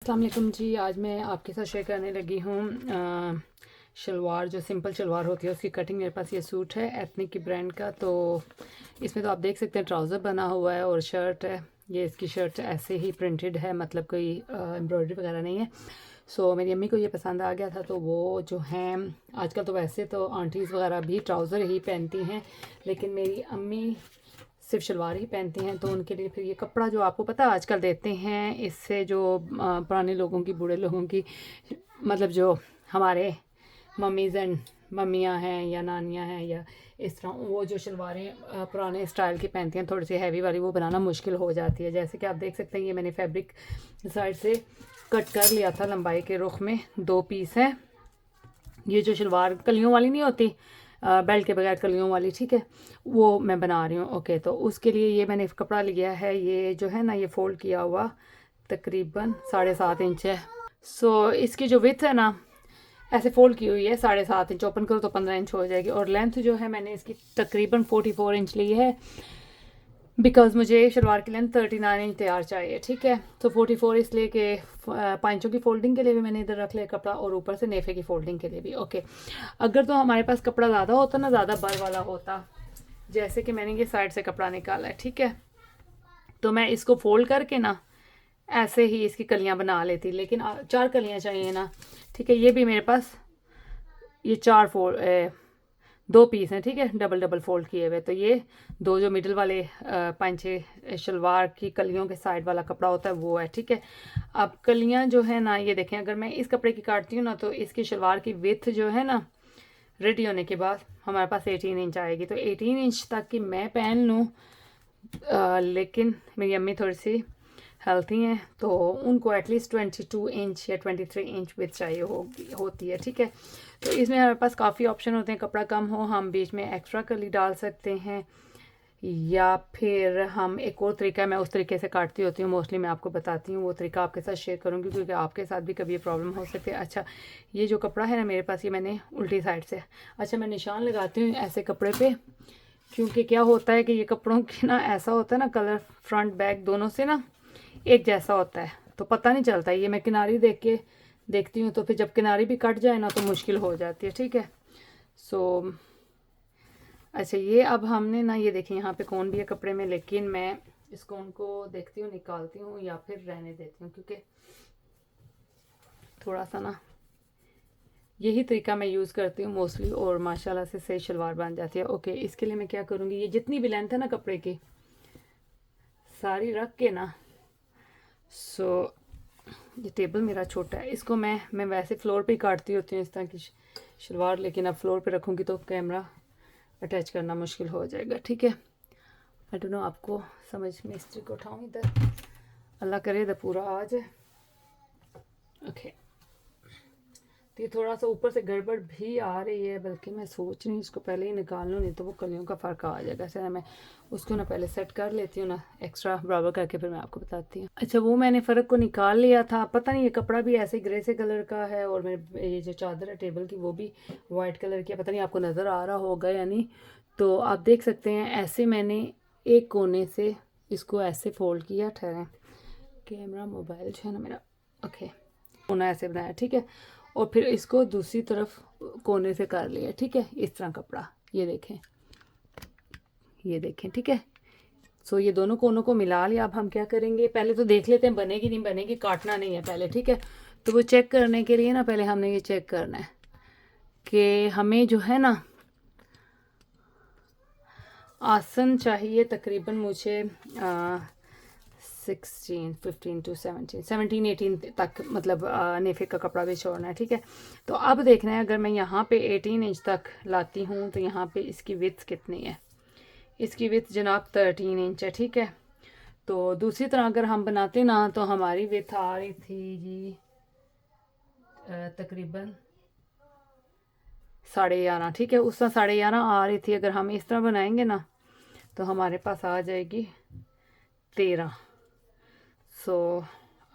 अस्सलाम वालेकुम जी। आज मैं आपके साथ शेयर करने लगी हूँ शलवार, जो सिंपल शलवार होती है उसकी कटिंग। मेरे पास ये सूट है एथनिक की ब्रांड का। तो इसमें तो आप देख सकते हैं ट्राउज़र बना हुआ है और शर्ट है। ये इसकी शर्ट ऐसे ही प्रिंटेड है, मतलब कोई एम्ब्रॉयडरी वगैरह नहीं है। सो मेरी अम्मी को ये पसंद आ गया था, तो वो जो हैं आजकल तो वैसे तो आंटीज़ वगैरह भी ट्राउज़र ही पहनती हैं, लेकिन मेरी अम्मी सिर्फ शलवार ही पहनती हैं। तो उनके लिए फिर ये कपड़ा जो आपको पता आजकल देते हैं, इससे जो पुराने लोगों की, बूढ़े लोगों की, मतलब जो हमारे मम्मीज़ एंड मम्मियाँ हैं या नानियाँ हैं या इस तरह, वो जो शलवारें पुराने स्टाइल की पहनती हैं, थोड़ी सी हैवी वाली, वो बनाना मुश्किल हो जाती है। जैसे कि आप देख सकते हैं, ये मैंने फैब्रिक साइड से कट कर लिया था, लंबाई के रुख में 2 पीस है। ये जो शलवार कलियों वाली नहीं होती, बेल्ट के बगैर कलियों वाली, ठीक है, वो मैं बना रही हूँ। ओके, तो उसके लिए ये मैंने कपड़ा लिया है, ये जो है ना, ये फ़ोल्ड किया हुआ तकरीबन 7.5 इंच है। सो इसकी जो विथ है ना, ऐसे फोल्ड की हुई है 7.5 इंच, ओपन करो तो 15 इंच हो जाएगी। और लेंथ जो है मैंने इसकी तकरीबन 44 इंच ली है, बिकॉज़ मुझे शलवार की लेंथ 39 इंच तैयार चाहिए, ठीक है। तो 44 इसलिए कि पाँचों की फोल्डिंग के लिए भी मैंने इधर रख लिया कपड़ा, और ऊपर से नेफे की फोल्डिंग के लिए भी। ओके, अगर तो हमारे पास कपड़ा ज़्यादा होता ना, ज़्यादा बर वाला होता, जैसे कि मैंने ये साइड से कपड़ा निकाला है, ठीक है, तो मैं इसको फोल्ड करके ना ऐसे ही इसकी कलियां बना लेती। लेकिन 4 कलियां चाहिए ना, ठीक है। ये भी मेरे पास ये 2 पीस हैं, ठीक है, डबल डबल फोल्ड किए हुए। तो ये 2 जो मिडल वाले 5-6 शलवार की कलियों के साइड वाला कपड़ा होता है, वो है, ठीक है। अब कलियां जो है ना, ये देखें, अगर मैं इस कपड़े की काटती हूँ ना, तो इसकी शलवार की विथ जो है ना, रेडी होने के बाद हमारे पास 18 इंच आएगी। तो 18 इंच तक की मैं पहन लूँ, लेकिन मेरी अम्मी थोड़ी सी हेल्थी हैं, तो उनको एटलीस्ट 22 इंच या 23 इंच विथ चाहिए होती है, ठीक है। तो इसमें हमारे पास काफ़ी ऑप्शन होते हैं। कपड़ा कम हो, हम बीच में एक्स्ट्रा कली डाल सकते हैं, या फिर हम एक और तरीका है, मैं उस तरीके से काटती होती हूँ मोस्टली, मैं आपको बताती हूँ, वो तरीका आपके साथ शेयर करूँगी, क्योंकि आपके साथ भी कभी ये प्रॉब्लम हो सकती है। अच्छा, ये जो कपड़ा है ना मेरे पास, ये मैंने उल्टी साइड से, अच्छा, मैं निशान लगाती हूँ ऐसे कपड़े पे, क्योंकि क्या होता है कि ये कपड़ों की ना, ऐसा होता है ना, कलर फ्रंट बैक दोनों से ना एक जैसा होता है, तो पता नहीं चलता। ये मैं किनारी देख के देखती हूँ, तो फिर जब किनारी भी कट जाए ना, तो मुश्किल हो जाती है, ठीक है। सो अच्छा, ये अब हमने ना, ये देखिए यहाँ पे कौन भी है कपड़े में, लेकिन मैं इस कौन को देखती हूँ, निकालती हूँ या फिर रहने देती हूँ, क्योंकि थोड़ा सा ना यही तरीका मैं यूज़ करती हूँ मोस्टली, और माशाल्लाह से सही शलवार बन जाती है। ओके, इसके लिए मैं क्या करूँगी, ये जितनी भी लेंथ है ना कपड़े की, सारी रख के ना, सो ये टेबल मेरा छोटा है, इसको मैं वैसे फ्लोर पे ही काटती होती हूँ इस तरह की शलवार, लेकिन अब फ्लोर पे रखूँगी तो कैमरा अटैच करना मुश्किल हो जाएगा, ठीक है। आई डोंट नो आपको समझ में, इस्त्री को उठाऊँ इधर, अल्लाह करे इधर पूरा आ जाए। ओके, तो ये थोड़ा सा ऊपर से गड़बड़ भी आ रही है, बल्कि मैं सोच रही हूँ इसको पहले ही निकाल लूँ, नहीं तो वो कलियों का फ़र्क आ जाएगा। ऐसे मैं उसको ना पहले सेट कर लेती हूँ ना, एक्स्ट्रा बराबर करके, फिर मैं आपको बताती हूँ। अच्छा, वो मैंने फ़र्क को निकाल लिया था। पता नहीं ये कपड़ा भी ऐसे ग्रे से कलर का है, और मेरे ये जो चादर है टेबल की, वो भी वाइट कलर की है। पता नहीं आपको नज़र आ रहा होगा या नहीं। तो आप देख सकते हैं, ऐसे मैंने एक कोने से इसको ऐसे फोल्ड किया। ठहरें, कैमरा मोबाइल जो है ना मेरा, ओके, कोना ऐसे बनाया, ठीक है, और फिर इसको दूसरी तरफ कोने से कर लिया, ठीक है, इस तरह कपड़ा, ये देखें, ये देखें, ठीक है। सो ये दोनों कोनों को मिला लिया। अब हम क्या करेंगे, पहले तो देख लेते हैं बनेगी नहीं बनेगी, काटना नहीं है पहले, ठीक है। तो वो चेक करने के लिए ना, पहले हमने ये चेक करना है कि हमें जो है ना आसन चाहिए, तकरीबन मुझे 16, 15 to 17, 18 तक, मतलब नेफे का कपड़ा भी छोड़ना है, ठीक है। तो अब देखना है, अगर मैं यहाँ पे 18 इंच तक लाती हूँ, तो यहाँ पे इसकी विड्थ कितनी है। इसकी विड्थ जनाब 13 इंच है, ठीक है। तो दूसरी तरह अगर हम बनाते ना, तो हमारी विड्थ आ रही थी जी तकरीबन 11.5, ठीक है, उस तरह 11.5 आ रही थी। अगर हम इस तरह बनाएंगे ना, तो हमारे पास आ जाएगी 13। सो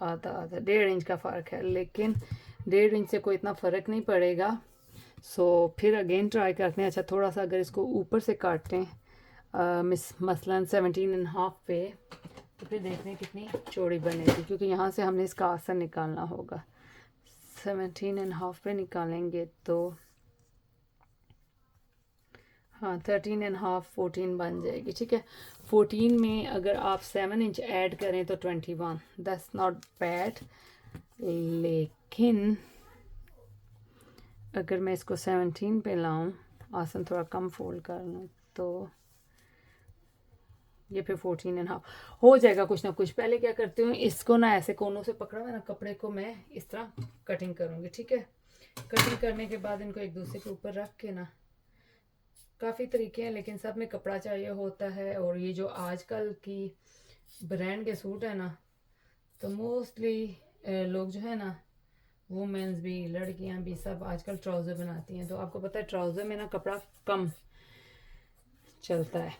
आधा आधा 1.5 इंच का फ़र्क है, लेकिन 1.5 इंच से कोई इतना फ़र्क नहीं पड़ेगा। सो फिर अगेन ट्राई करते हैं। अच्छा, थोड़ा सा अगर इसको ऊपर से काटें, मसलन 17.5 पे, तो फिर देखते हैं कितनी चौड़ी बनेगी, क्योंकि यहाँ से हमने इसका आसन निकालना होगा। 17.5 पे निकालेंगे तो हाँ 13.5 14 बन जाएगी। ठीक है, 14 में अगर आप 7 इंच ऐड करें तो 21, दैट्स नॉट बैड। लेकिन अगर मैं इसको 17 पे लाऊं, आसन थोड़ा कम फोल्ड कर लूँ, तो ये फिर 14.5 हो जाएगा कुछ ना कुछ। पहले क्या करती हूँ, इसको ना ऐसे कोनों से पकड़ा हुआ ना कपड़े को मैं इस तरह कटिंग करूँगी। ठीक है, कटिंग करने के बाद इनको एक दूसरे के ऊपर रख के ना, काफ़ी तरीके हैं लेकिन सब में कपड़ा चाहिए होता है। और ये जो आजकल की ब्रांड के सूट है ना, तो मोस्टली लोग जो है ना, वुमेन्स भी, लड़कियां भी, सब आजकल ट्राउज़र बनाती हैं। तो आपको पता है ट्राउज़र में ना कपड़ा कम चलता है,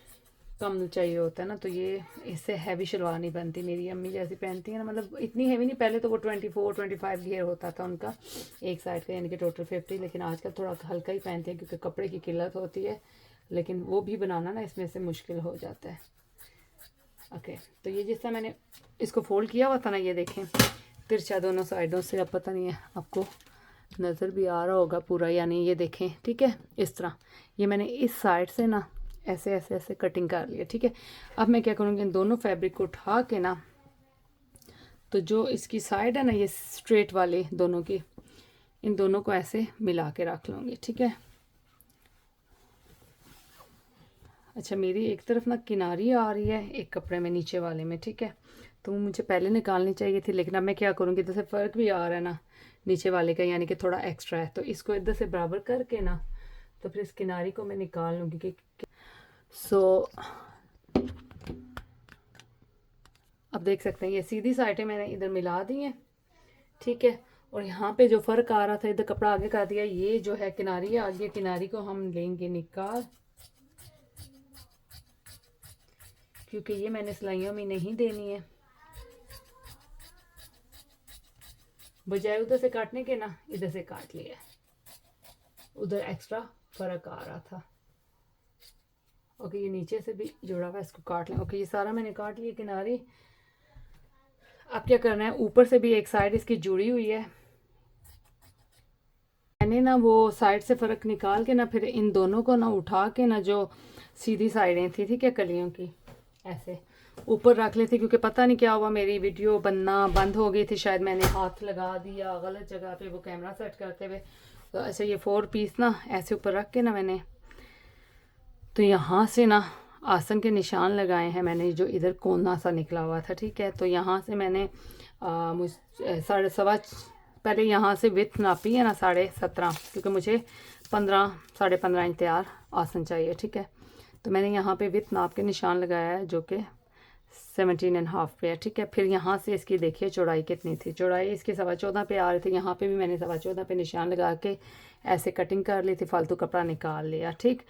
कम चाहिए होता है ना, तो ये इससे हैवी शलवार नहीं बनती। मेरी अम्मी जैसी पहनती है ना, मतलब इतनी हैवी नहीं, पहले तो वो 24 25 घेर होता था उनका एक साइड का, यानी कि टोटल 50, लेकिन आजकल थोड़ा हल्का ही पहनती है क्योंकि कपड़े की किल्लत होती है। लेकिन वो भी बनाना ना इसमें से मुश्किल हो जाता है। ओके, तो ये जिस तरह मैंने इसको फोल्ड किया हुआ था ना, ये देखें तिरछा दोनों साइडों से, अब पता नहीं है आपको नज़र भी आ रहा होगा पूरा या नहीं, ये देखें। ठीक है, इस तरह ये मैंने इस साइड से ना ऐसे ऐसे ऐसे कटिंग कर लिया। ठीक है, अब मैं क्या करूँगी, इन दोनों फैब्रिक को उठा के ना, तो जो इसकी साइड है ना, ये स्ट्रेट वाले दोनों की, इन दोनों को ऐसे मिला के रख लूँगी। ठीक है, अच्छा मेरी एक तरफ ना किनारी आ रही है एक कपड़े में नीचे वाले में। ठीक है, तो मुझे पहले निकालनी चाहिए थी, लेकिन अब मैं क्या करूँगी, इधर से फ़र्क भी आ रहा है ना नीचे वाले का, यानी कि थोड़ा एक्स्ट्रा है, तो इसको इधर से बराबर करके ना, तो फिर इस किनारी को मैं निकाल लूँगी कि अब देख सकते हैं ये सीधी साइडें मैंने इधर मिला दी हैं। ठीक है, और यहाँ पे जो फ़र्क आ रहा था, इधर कपड़ा आगे कर दिया, ये जो है किनारी आगे, किनारी को हम लेंगे निकाल, क्योंकि ये मैंने सिलाइयों में नहीं देनी है। बजाय उधर से काटने के ना, इधर से काट लिया, उधर एक्स्ट्रा फ़र्क आ रहा था। ओके, ये नीचे से भी जुड़ा हुआ है, इसको काट लें। ओके, ये सारा मैंने काट लिया किनारी। अब क्या करना है, ऊपर से भी एक साइड इसकी जुड़ी हुई है, मैंने ना वो साइड से फ़र्क निकाल के ना, फिर इन दोनों को ना उठा के ना, जो सीधी साइडें थी, ठीक है, कलियों की, ऐसे ऊपर रख ली थी। क्योंकि पता नहीं क्या हुआ, मेरी वीडियो बनना बंद हो गई थी, शायद मैंने हाथ लगा दिया गलत जगह पे वो कैमरा सेट करते हुए। तो ऐसे ये 4 पीस ना ऐसे ऊपर रख के ना मैंने, तो यहाँ से ना आसन के निशान लगाए हैं मैंने, जो इधर कोना सा निकला हुआ था। ठीक है, तो यहाँ से मैंने 15.5 पहले यहाँ से विथ नापी है ना 17.5, क्योंकि मुझे 15 इंच तैयार आसन चाहिए। ठीक है, तो मैंने यहाँ पे विथ नाप के निशान लगाया है, जो कि 17.5 पे है। ठीक है, फिर यहाँ से इसकी देखिए चौड़ाई कितनी थी, चौड़ाई इसकी 14.25 पे आ रही थी, यहाँ पे भी मैंने 14.25 पे निशान लगा के ऐसे कटिंग कर ली थी, फालतू कपड़ा निकाल लिया। ठीक,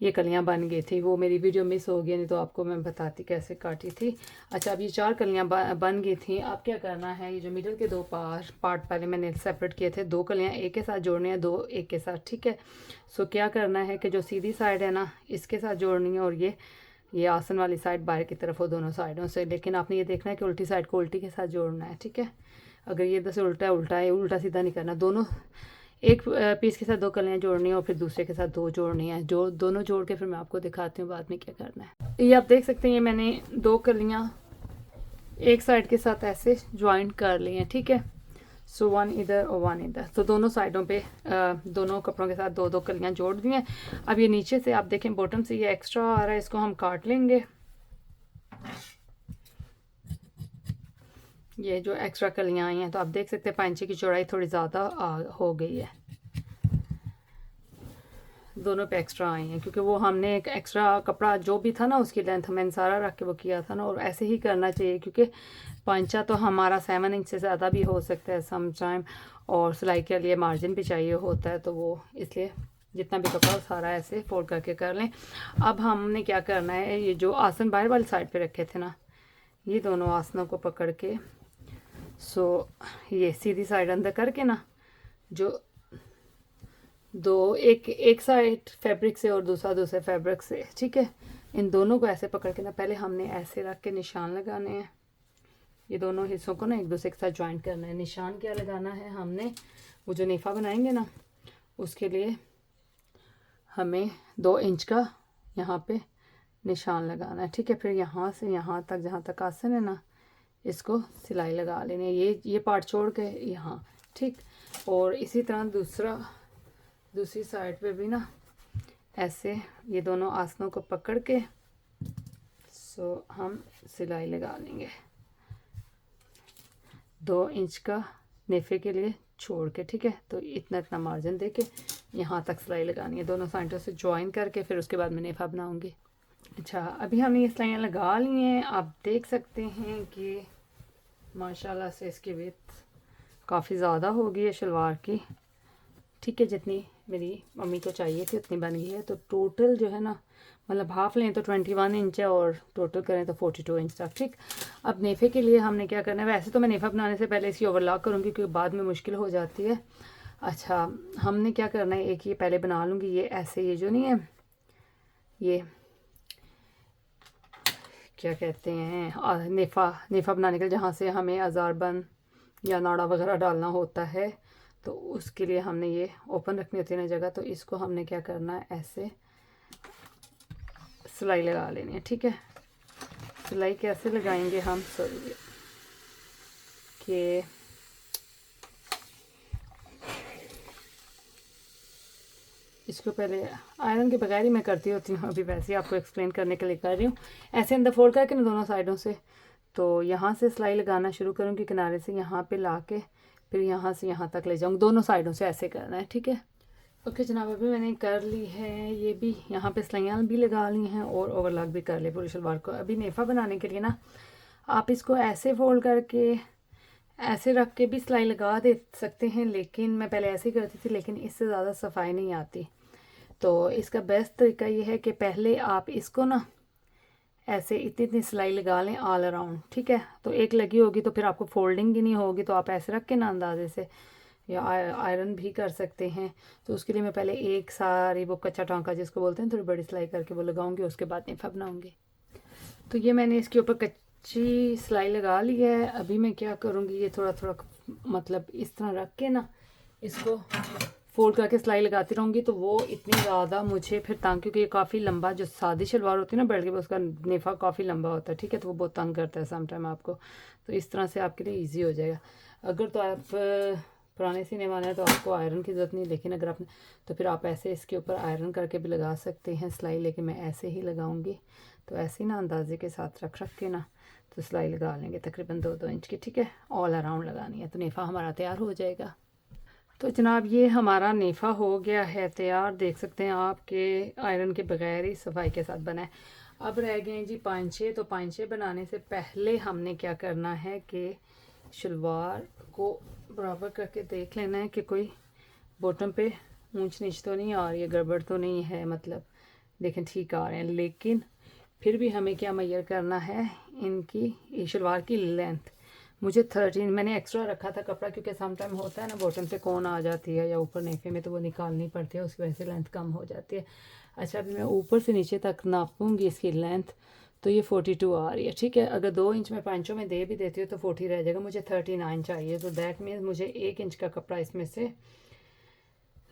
ये कलियां बन गई थी, वो मेरी वीडियो मिस हो गई, नहीं तो आपको मैं बताती कैसे काटी थी। अच्छा, अब ये 4 कलियां बन गई थी। अब क्या करना है, ये जो मिडल के 2 पार्ट पहले मैंने सेपरेट किए थे, 2 कलियां एक के साथ जोड़नी है, 2 एक के साथ। ठीक है, सो क्या करना है कि जो सीधी साइड है ना, इसके साथ जोड़नी है, और ये आसन वाली साइड बाहर की तरफ हो दोनों साइडों से। लेकिन आपने ये देखना है कि उल्टी साइड को उल्टी के साथ जोड़ना है। ठीक है, अगर ये इधर से उल्टा है, उल्टा है, उल्टा सीधा नहीं करना। दोनों एक पीस के साथ 2 कलियां जोड़नी है और फिर दूसरे के साथ 2 जोड़नी है, जो दोनों जोड़ के फिर मैं आपको दिखाती हूँ बाद में क्या करना है। ये आप देख सकते हैं, ये मैंने 2 कलियां एक साइड के साथ ऐसे ज्वाइंट कर ली हैं। ठीक है, सो 1 इधर और 1 इधर, तो दोनों साइडों पे दोनों कपड़ों के साथ 2 कलियां जोड़ दी हैं। अब ये नीचे से आप देखें बॉटम से ये एक्स्ट्रा आ रहा है, इसको हम काट लेंगे। ये जो एक्स्ट्रा कलियां आई हैं, तो आप देख सकते हैं 5 इंच की चौड़ाई थोड़ी ज़्यादा हो गई है, दोनों पे एक्स्ट्रा आई हैं, क्योंकि वो हमने एक एक्स्ट्रा कपड़ा जो भी था ना, उसकी लेंथ मैंने सारा रख के वो किया था ना। और ऐसे ही करना चाहिए, क्योंकि पंचा तो हमारा 7 इंच से ज़्यादा भी हो सकता है सम टाइम, और सिलाई के लिए मार्जिन भी चाहिए होता है, तो वो इसलिए जितना भी कपड़ा सारा ऐसे फोल्ड करके कर लें। अब हमने क्या करना है, ये जो आसन बाहर वाली साइड पे रखे थे ना, ये दोनों आसनों को पकड़ के, सो ये सीधी साइड अंदर करके ना, जो एक साइड फैब्रिक से और दूसरे फैब्रिक से, ठीक है, इन दोनों को ऐसे पकड़ के ना पहले हमने ऐसे रख के निशान लगाने हैं। ये दोनों हिस्सों को ना एक दूसरे के साथ ज्वाइंट करना है। निशान क्या लगाना है हमने, वो जो नेफा बनाएंगे ना उसके लिए हमें 2 इंच का यहाँ पे निशान लगाना है, ठीक है। फिर यहाँ से यहाँ तक जहाँ तक आसन है ना इसको सिलाई लगा लेनी है, ये पार्ट छोड़ के यहाँ, ठीक। और इसी तरह दूसरी साइड पे भी ना ऐसे ये दोनों आसनों को पकड़ के हम सिलाई लगा लेंगे 2 इंच का नेफे के लिए छोड़ के, ठीक है। तो इतना मार्जिन दे के यहाँ तक सिलाई लगानी है, दोनों साइडों से ज्वाइन करके फिर उसके बाद मैं नेफा बनाऊंगी। अच्छा, अभी हमने ये सिलाइयाँ लगा ली हैं। आप देख सकते हैं कि माशाल्लाह से इसकी विड्थ काफ़ी ज़्यादा हो गई है शलवार की, ठीक है। जितनी मेरी मम्मी को चाहिए थी उतनी बन गई है। तो टोटल जो है ना, मतलब हाफ लें तो 21 इंच है और टोटल करें तो 42 इंच तक, ठीक। अब नेफे के लिए हमने क्या करना है, वैसे तो मैं नेफा बनाने से पहले इसकी ओवरलॉक करूँगी क्योंकि बाद में मुश्किल हो जाती है। अच्छा, हमने क्या करना है, एक ये पहले बना लूँगी, ये ऐसे, ये जो नहीं है, ये क्या कहते हैं, नेफा बनाने के लिए जहाँ से हमें अज़ारबंद या नाड़ा वगैरह डालना होता है तो उसके लिए हमने ये ओपन रखनी होती है ना जगह। तो इसको हमने क्या करना है, ऐसे सिलाई लगा लेनी है, ठीक है। सिलाई कैसे लगाएंगे हम, कि इसको पहले आयरन के बगैर ही मैं करती होती हूँ, अभी वैसे ही आपको एक्सप्लेन करने के लिए कर रही हूँ। ऐसे अंदर फोल्ड करके ना दोनों साइडों से, तो यहाँ से सिलाई लगाना शुरू करूँगी किनारे से यहाँ पे ला के, फिर यहाँ से यहाँ तक ले जाऊँगी, दोनों साइडों से ऐसे करना है, ठीक है। ओके जनाब, अभी मैंने कर ली है, ये भी यहाँ पे सिलाइयाँ भी लगा ली हैं और ओवरलॉक भी कर ले पूरी शलवार को। अभी नेफा बनाने के लिए ना आप इसको ऐसे फोल्ड करके ऐसे रख के भी सिलाई लगा दे सकते हैं, लेकिन मैं पहले ऐसे ही करती थी, लेकिन इससे ज़्यादा सफाई नहीं आती। तो इसका बेस्ट तरीका ये है कि पहले आप इसको ना ऐसे इतनी सिलाई लगा लें ऑल अराउंड, ठीक है। तो एक लगी होगी तो फिर आपको फोल्डिंग ही नहीं होगी, तो आप ऐसे रख के ना अंदाजे से या आयरन भी कर सकते हैं। तो उसके लिए मैं पहले एक सारी वो कच्चा टांका जिसको बोलते हैं थोड़ी बड़ी सिलाई करके वो लगाऊंगी, उसके बाद नेफा बनाऊंगी। तो ये मैंने इसके ऊपर कच्ची सिलाई लगा ली है। अभी मैं क्या करूँगी, ये थोड़ा थोड़ा मतलब इस तरह रख के ना इसको फोल्ड करके सिलाई लगाती रहूँगी, तो वो इतनी ज़्यादा मुझे फिर तंग, क्योंकि ये काफ़ी लंबा, जो सादी शलवार होती है ना बेल्ट के, उसका नेफा काफ़ी लंबा होता है, ठीक है। तो वो बहुत तंग करता है समटाइम आपको, तो इस तरह से आपके लिए ईजी हो जाएगा। अगर तो आप पुराने सीने वाले हैं तो आपको आयरन की ज़रूरत नहीं, लेकिन अगर आपने तो फिर आप ऐसे इसके ऊपर आयरन करके भी लगा सकते हैं सिलाई, लेकिन मैं ऐसे ही लगाऊंगी। तो ऐसे ही ना अंदाजे के साथ रख के ना तो सिलाई लगा लेंगे तकरीबन 2-2 इंच की, ठीक है। ऑल अराउंड लगानी है, तो नेफा हमारा तैयार हो जाएगा। तो जनाब ये हमारा नेफा हो गया है तैयार, देख सकते हैं आपके आयरन के बगैर ही सफाई के साथ बना है। अब रह गए हैं जी पांचे। तो पांचे बनाने से पहले हमने क्या करना है कि शलवार को बराबर करके देख लेना है कि कोई बॉटम पे ऊंच नीच तो नहीं आ रही है, गड़बड़ तो नहीं है, मतलब देखें ठीक आ रहे हैं। लेकिन फिर भी हमें क्या मैयर करना है, इनकी शलवार की लेंथ। मुझे 13 मैंने एक्स्ट्रा रखा था कपड़ा, क्योंकि समटाइम होता है ना बॉटम से कौन आ जाती है या ऊपर नेफे में, तो वो निकालनी पड़ती है, उसकी वजह से लेंथ कम हो जाती है। अच्छा, अभी मैं ऊपर से नीचे तक नापूंगी इसकी लेंथ, तो ये 42 आ रही है, ठीक है। अगर 2 इंच में पांचों में दे भी देती हूँ तो 40 रह जाएगा, मुझे 39 चाहिए। तो दैट मीन्स मुझे 1 इंच का कपड़ा इसमें से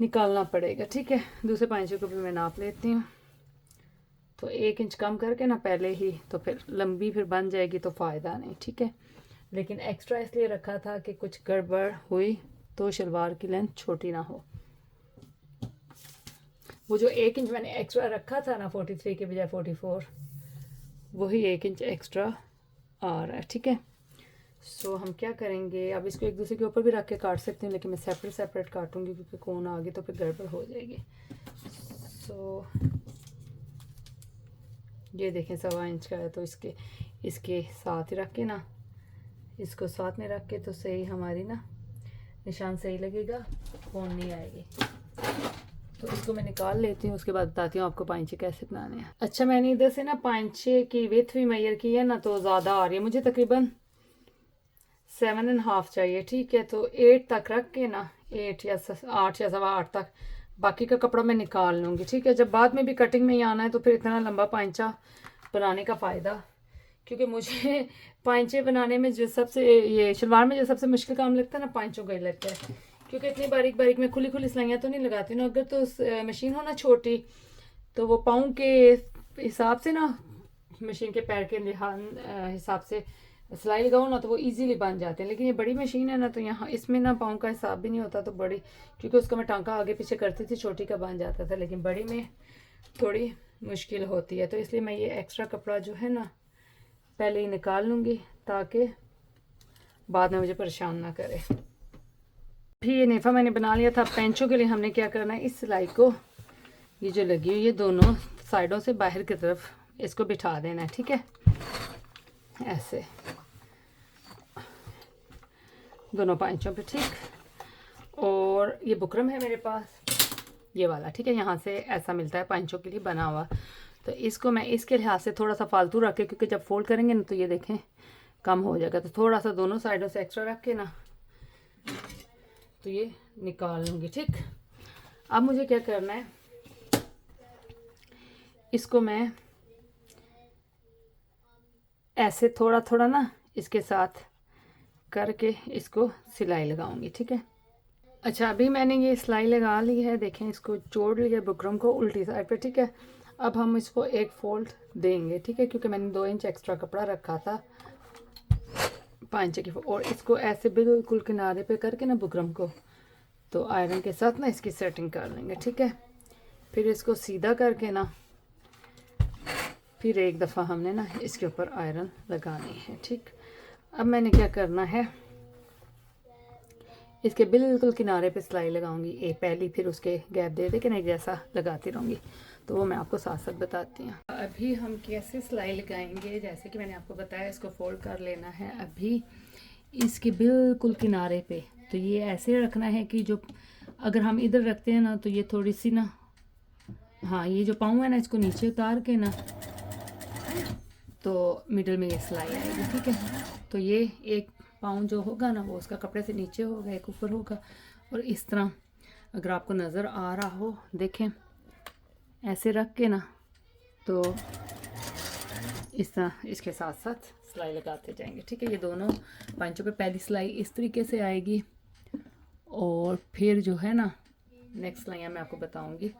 निकालना पड़ेगा, ठीक है। दूसरे पांचों को भी मैं नाप लेती हूँ। तो 1 इंच कम करके ना पहले ही, तो फिर लंबी फिर बन जाएगी तो फ़ायदा नहीं, ठीक है। लेकिन एक्स्ट्रा इसलिए रखा था कि कुछ गड़बड़ हुई तो शलवार की लेंथ छोटी ना हो। वो जो 1 इंच मैंने एक्स्ट्रा रखा था ना 43 के बजाय 44, वही 1 इंच एक्स्ट्रा आ रहा है, ठीक है। सो हम क्या करेंगे, अब इसको एक दूसरे के ऊपर भी रख के काट सकते हैं, लेकिन मैं सेपरेट काटूंगी क्योंकि कौन आ गई तो फिर गड़बड़ हो जाएगी। सो ये देखें 1.25 इंच का है, तो इसके साथ ही रख के ना, इसको साथ में रख के तो सही हमारी ना निशान सही लगेगा, कौन नहीं आएगी। तो इसको मैं निकाल लेती हूँ, उसके बाद बताती हूँ आपको पांचे कैसे बनाने हैं। अच्छा, मैंने इधर से ना पांचे की विड्थ भी मेजर की है ना, तो ज़्यादा आ रही है, मुझे तकरीबन 7.5 चाहिए, ठीक है। तो 8 तक रख के ना, 8 या 8 या 8.25 तक बाकी का कपड़ा मैं निकाल लूँगी, ठीक है। जब बाद में भी कटिंग में ही आना है तो फिर इतना लंबा पांचा बनाने का फ़ायदा, क्योंकि मुझे पांचे बनाने में जो सबसे, ये शलवार में जो सबसे मुश्किल काम लगता है ना, पांचों का ही लगता है, क्योंकि इतनी बारीक बारीक मैं खुली खुली सिलाइयाँ तो नहीं लगाती ना। अगर तो मशीन हो ना छोटी, तो वो पाँव के हिसाब से ना, मशीन के पैर के हिसाब से सिलाई लगाओ ना, तो वो इजीली बन जाते हैं। लेकिन ये बड़ी मशीन है ना, तो यहाँ इसमें ना पाँव का हिसाब भी नहीं होता, तो बड़ी, क्योंकि उसका मैं टांका आगे पीछे करती थी, छोटी का बन जाता था, लेकिन बड़ी में थोड़ी मुश्किल होती है। तो इसलिए मैं ये एक्स्ट्रा कपड़ा जो है ना पहले ही निकाल लूँगी, ताकि बाद में मुझे परेशान ना करे। फिर ये नेफा मैंने बना लिया था। पेंचों के लिए हमने क्या करना है, इस सिलाई को, ये जो लगी हुई है दोनों साइडों से बाहर की तरफ, इसको बिठा देना है, ठीक है, ऐसे दोनों पांचों पे, ठीक। और ये बुकरम है मेरे पास, ये वाला, ठीक है, यहाँ से ऐसा मिलता है पांचों के लिए बना हुआ। तो इसको मैं इसके लिहाज से थोड़ा सा फालतू रख के, क्योंकि जब फोल्ड करेंगे ना तो ये देखें कम हो जाएगा, तो थोड़ा सा दोनों साइडों से एक्स्ट्रा रख के ना, तो ये निकाल लूँगी, ठीक। अब मुझे क्या करना है, इसको मैं ऐसे थोड़ा थोड़ा ना इसके साथ करके इसको सिलाई लगाऊंगी, ठीक है। अच्छा, अभी मैंने ये सिलाई लगा ली है, देखें, इसको जोड़ लिया बुकरम को उल्टी साइड पे, ठीक है। अब हम इसको एक फोल्ड देंगे, ठीक है, क्योंकि मैंने 2 इंच एक्स्ट्रा कपड़ा रखा था पांचे की, और इसको ऐसे बिल्कुल किनारे पे करके ना बुकरम को, तो आयरन के साथ ना इसकी सेटिंग कर लेंगे, ठीक है। फिर इसको सीधा करके ना, फिर एक दफ़ा हमने ना इसके ऊपर आयरन लगानी है, ठीक। अब मैंने क्या करना है, इसके बिल्कुल किनारे पे सिलाई लगाऊंगी एक पहली, फिर उसके गैप दे दे के नहीं, जैसा लगाती रहूँगी, तो वो मैं आपको साथ साथ बताती हूँ। अभी हम कैसे सिलाई लगाएंगे, जैसे कि मैंने आपको बताया, इसको फोल्ड कर लेना है अभी इसके बिल्कुल किनारे पे। तो ये ऐसे रखना है कि जो, अगर हम इधर रखते हैं ना, तो ये थोड़ी सी ना, हाँ, ये जो पाँव है ना, इसको नीचे उतार के ना, तो मिडल में ये सिलाई आएगी, ठीक है। तो ये एक पाँव जो होगा ना, वो उसका कपड़े से नीचे होगा, एक ऊपर होगा, और इस तरह अगर आपको नज़र आ रहा हो, देखें, ऐसे रख के ना, तो इस तरह इसके साथ साथ सिलाई लगाते जाएंगे, ठीक है। ये दोनों पांचों पे पहली सिलाई इस तरीके से आएगी, और फिर जो है ना नेक्स्ट सिलाइयाँ मैं आपको बताऊंगी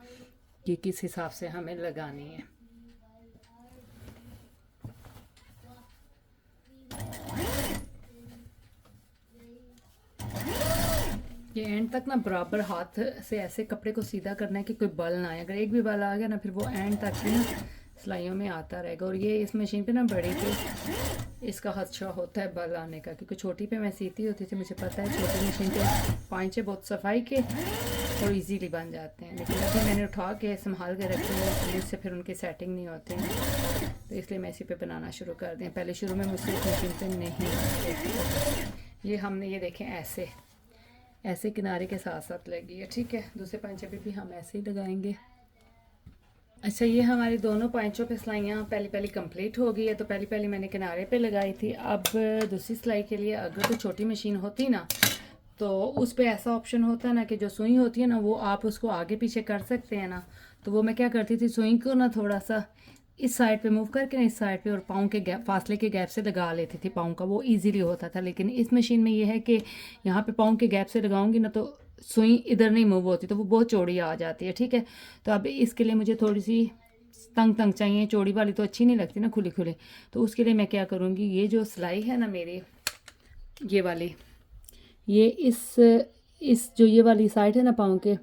कि किस हिसाब से हमें लगानी है। ये एंड तक ना बराबर हाथ से ऐसे कपड़े को सीधा करना है कि कोई बल ना आए। अगर एक भी बल आ गया ना, फिर वो एंड तक ही ना सिलाइयों में आता रहेगा। और ये इस मशीन पे ना बड़ी पे इसका खदशा होता है बल आने का, क्योंकि छोटी पे मैं सीती होती थी, मुझे पता है छोटी मशीन पे पांचे बहुत सफाई के और इजीली बन जाते हैं। लेकिन अभी मैंने उठा के संभाल के रखे हुए, इससे फिर उनकी सेटिंग नहीं होती है, तो इसलिए मैं इसी पे बनाना शुरू कर दें। पहले शुरू में मुझसे इस मशीन पे नहीं। ये हमने ये देखें ऐसे ऐसे किनारे के साथ साथ लगी है, ठीक है। दूसरे पांचे पे भी हम ऐसे ही लगाएंगे। अच्छा, ये हमारी दोनों पांचों पे सिलाइयाँ पहली कंप्लीट हो गई है। तो पहली मैंने किनारे पे लगाई थी। अब दूसरी सिलाई के लिए अगर तो छोटी मशीन होती ना, तो उस पे ऐसा ऑप्शन होता है ना कि जो सुई होती है ना, वो आप उसको आगे पीछे कर सकते हैं ना। तो वो मैं क्या करती थी, सुई को ना थोड़ा सा इस साइड पे मूव करके ना, इस साइड पे, और पाँव के गैप, फासले के गैप से लगा लेती थी पाँव का, वो इजीली होता था। लेकिन इस मशीन में ये है कि यहाँ पे पाँव के गैप से लगाऊंगी ना, तो सुई इधर नहीं मूव होती, तो वो बहुत चौड़ी आ जाती है, ठीक है। तो अब इसके लिए मुझे थोड़ी सी तंग चाहिए, चौड़ी वाली तो अच्छी नहीं लगती ना खुली खुली। तो उसके लिए मैं क्या करूँगी, ये जो सिलाई है ना मेरी, ये वाली, ये इस जो ये वाली साइड है ना पाँव के,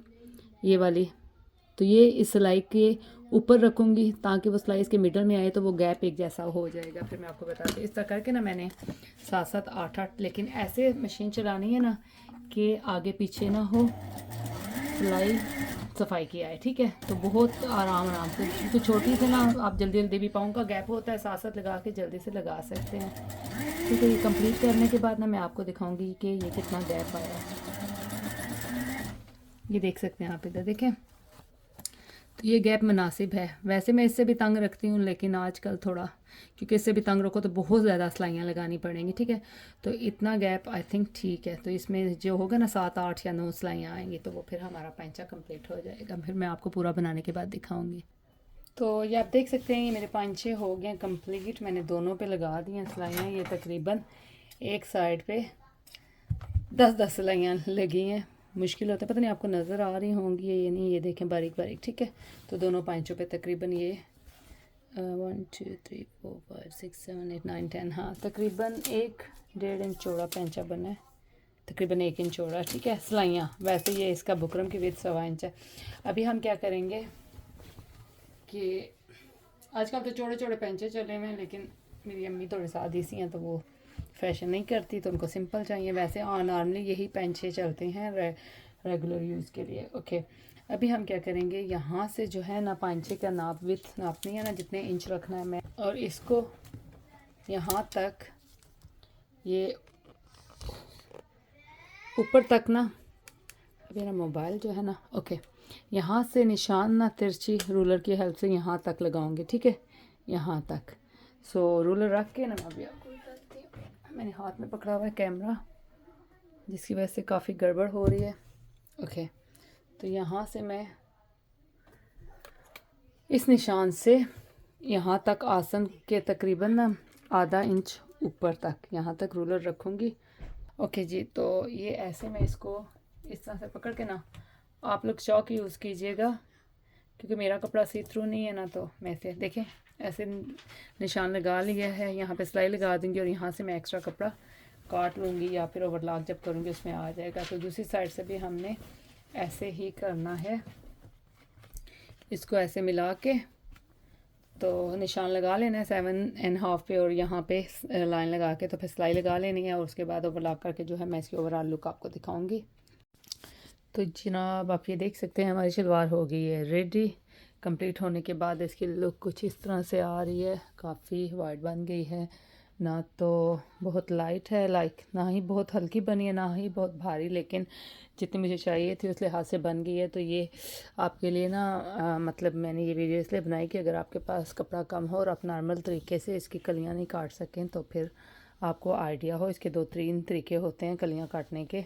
ये वाली, तो ये इस सिलाई के ऊपर रखूँगी ताकि वो सिलाई इसके मिडल में आए, तो वो गैप एक जैसा हो जाएगा। फिर मैं आपको बताती हूँ। इस तरह करके ना मैंने 7-7 8-8, लेकिन ऐसे मशीन चलानी है ना कि आगे पीछे ना हो, सिलाई सफाई की आए, ठीक है। तो बहुत आराम से, तो छोटी से ना आप जल्दी भी, पाँव का गैप होता है, 7-7 लगा के जल्दी से लगा सकते हैं, ठीक है। ये कंप्लीट करने के बाद ना मैं आपको दिखाऊंगी कि ये कितना गैप आया। ये देख सकते हैं आप, इधर देखें। तो ये गैप मुनासिब है। वैसे मैं इससे भी तंग रखती हूँ, लेकिन आजकल थोड़ा, क्योंकि इससे भी तंग रखो तो बहुत ज़्यादा सिलाइयाँ लगानी पड़ेंगी, ठीक है। तो इतना गैप आई थिंक ठीक है। तो इसमें जो होगा ना 7, 8 या 9 सिलाइयाँ आएंगी, तो वो फिर हमारा पैंचा कंप्लीट हो जाएगा। फिर मैं आपको पूरा बनाने के बाद दिखाऊँगी। तो ये आप देख सकते हैं, ये मेरे पैंचे हो गए कंप्लीट। मैंने दोनों पे लगा दी हैं सिलाइयाँ। ये तकरीबन एक साइड पे 10-10 सिलाइयाँ लगी हैं। मुश्किल होता है, पता नहीं आपको नज़र आ रही होंगी ये नहीं, ये देखें बारीक बारीक, ठीक है। तो दोनों पैंचों पे तकरीबन ये 1 2 3 4 5 6 7 8 9 10, हाँ तकरीबन 1.5 इंच चौड़ा पैंचा बना है, तकरीबन 1 इंच चौड़ा, ठीक है। सिलाइयाँ वैसे ये इसका बुकरम की विड्थ 1.25 इंच है। अभी हम क्या करेंगे कि आजकल तो चौड़े चौड़े पैंचे चले हुए हैं, लेकिन मेरी अम्मी थोड़ी सादी सी हैं तो वो फैशन नहीं करती, तो उनको सिंपल चाहिए। वैसे नॉर्मली यही पैंचे चलते हैं रेगुलर यूज़ के लिए। ओके, अभी हम क्या करेंगे, यहाँ से जो है ना पैंचे का नाप विथ नापनी है ना, जितने इंच रखना है मैं, और इसको यहाँ तक, ये ऊपर तक ना, अभी मेरा मोबाइल जो है ना, ओके, यहाँ से निशान ना तिरछी रूलर की हेल्प से यहाँ तक लगाऊंगी, ठीक है, यहाँ तक। सो रूलर रख के ना मैं अभी आपको बताती हूँ। मैंने हाथ में पकड़ा हुआ है कैमरा, जिसकी वजह से काफ़ी गड़बड़ हो रही है। ओके, तो यहाँ से मैं इस निशान से यहाँ तक आसन के तकरीबन ना आधा इंच ऊपर तक यहाँ तक रूलर रखूँगी। ओके जी, तो ये ऐसे मैं इसको इस तरह से पकड़ के ना, आप लोग चौक यूज़ कीजिएगा, क्योंकि मेरा कपड़ा सी थ्रू नहीं है ना, तो मैं से देखें ऐसे निशान लगा लिया है, यहाँ पे सिलाई लगा दूँगी और यहाँ से मैं एक्स्ट्रा कपड़ा काट लूँगी, या फिर ओवरलॉक जब करूँगी उसमें आ जाएगा। तो दूसरी साइड से भी हमने ऐसे ही करना है, इसको ऐसे मिला के तो निशान लगा लेना है 7.5 पे, और यहाँ पे लाइन लगा के तो फिर सिलाई लगा लेनी है, और उसके बाद ओवरलॉक करके जो है मैं इसकी ओवरऑल लुक आपको दिखाऊंगी। तो जनाब आप ये देख सकते हैं हमारी शलवार हो गई है रेडी। कंप्लीट होने के बाद इसकी लुक कुछ इस तरह से आ रही है, काफ़ी वाइड बन गई है, ना तो बहुत लाइट है, लाइक ना ही बहुत हल्की बनी है, ना ही बहुत भारी, लेकिन जितनी मुझे चाहिए थी उस लिहाज से बन गई है। तो ये आपके लिए ना मतलब मैंने ये वीडियो इसलिए बनाई कि अगर आपके पास कपड़ा कम हो और आप नॉर्मल तरीके से इसकी कलियाँ नहीं काट सकें, तो फिर आपको आइडिया हो। इसके 2-3 तरीके होते हैं कलियाँ काटने के।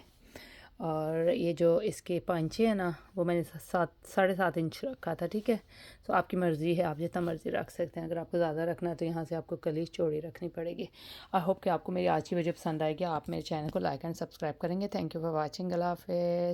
और ये जो इसके पैंचे हैं ना, वो मैंने 7.5 इंच रखा था, ठीक है। तो आपकी मर्ज़ी है, आप जितना मर्ज़ी रख सकते हैं। अगर आपको ज़्यादा रखना है तो यहाँ से आपको कली चौड़ी रखनी पड़ेगी। आई होप कि आपको मेरी आज की वीडियो पसंद आएगी। आप मेरे चैनल को लाइक एंड सब्सक्राइब करेंगे। Thank you for watching. अल्लाह हाफ़िज़।